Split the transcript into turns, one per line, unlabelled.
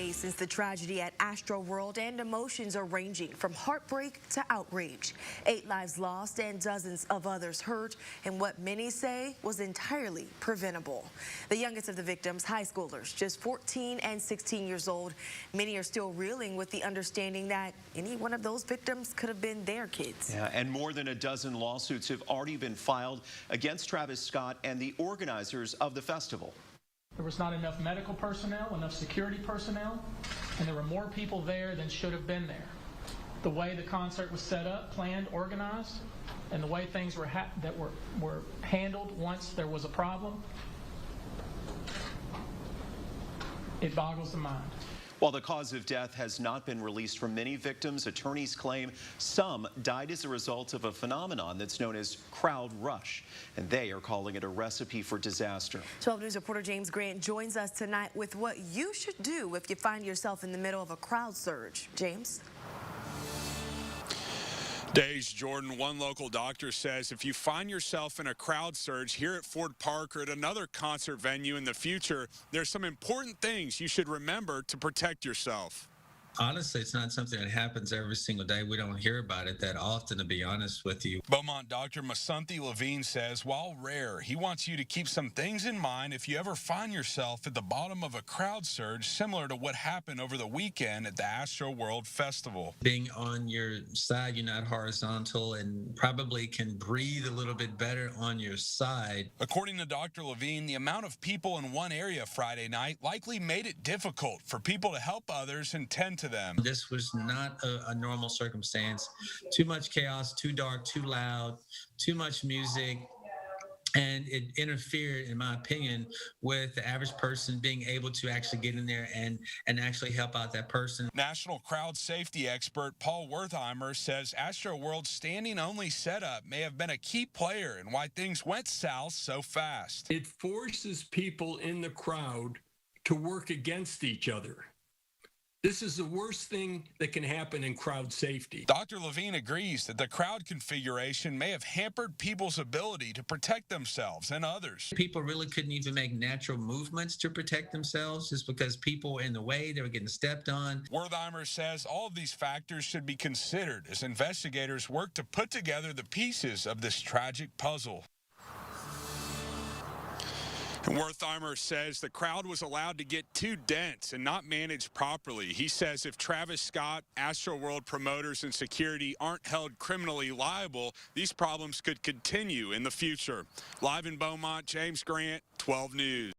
days since the tragedy at Astroworld, and emotions are ranging from heartbreak to outrage. 8 lives lost and dozens of others hurt in what many say was entirely preventable. The youngest of the victims, high schoolers, just 14 and 16 years old. Many are still reeling with the understanding that any one of those victims could have been their kids.
Yeah, and more than a dozen lawsuits have already been filed against Travis Scott and the organizers of the festival.
There was not enough medical personnel, enough security personnel, and there were more people there than should have been there. The way the concert was set up, planned, organized, and the way things were handled once there was a problem, it boggles the mind.
While the cause of death has not been released from many victims, attorneys claim some died as a result of a phenomenon that's known as crowd rush, and they are calling it a recipe for disaster.
12 News reporter James Grant joins us tonight with what you should do if you find yourself in the middle of a crowd surge. James?
Days, Jordan, one local doctor says if you find yourself in a crowd surge here at Ford Park or at another concert venue in the future, there's some important things you should remember to protect yourself.
Honestly, it's not something that happens every single day. We don't hear about it that often, to be honest with you.
Beaumont Dr. Masanthi Levine says while rare, he wants you to keep some things in mind if you ever find yourself at the bottom of a crowd surge similar to what happened over the weekend at the Astroworld Festival.
Being on your side, you're not horizontal, and probably can breathe a little bit better on your side.
According to Dr. Levine, the amount of people in one area Friday night likely made it difficult for people to help others and tend to them.
This was not a normal circumstance. Too much chaos, too dark, too loud, too much music. And it interfered, in my opinion, with the average person being able to actually get in there and actually help out that person.
National crowd safety expert Paul Wertheimer says Astroworld's standing-only setup may have been a key player in why things went south so fast.
It forces people in the crowd to work against each other. This is the worst thing that can happen in crowd safety.
Dr. Levine agrees that the crowd configuration may have hampered people's ability to protect themselves and others.
People really couldn't even make natural movements to protect themselves just because people were in the way, they were getting stepped on.
Wertheimer says all of these factors should be considered as investigators work to put together the pieces of this tragic puzzle. Wertheimer says the crowd was allowed to get too dense and not managed properly. He says if Travis Scott, Astroworld promoters, and security aren't held criminally liable, these problems could continue in the future. Live in Beaumont, James Grant, 12 News.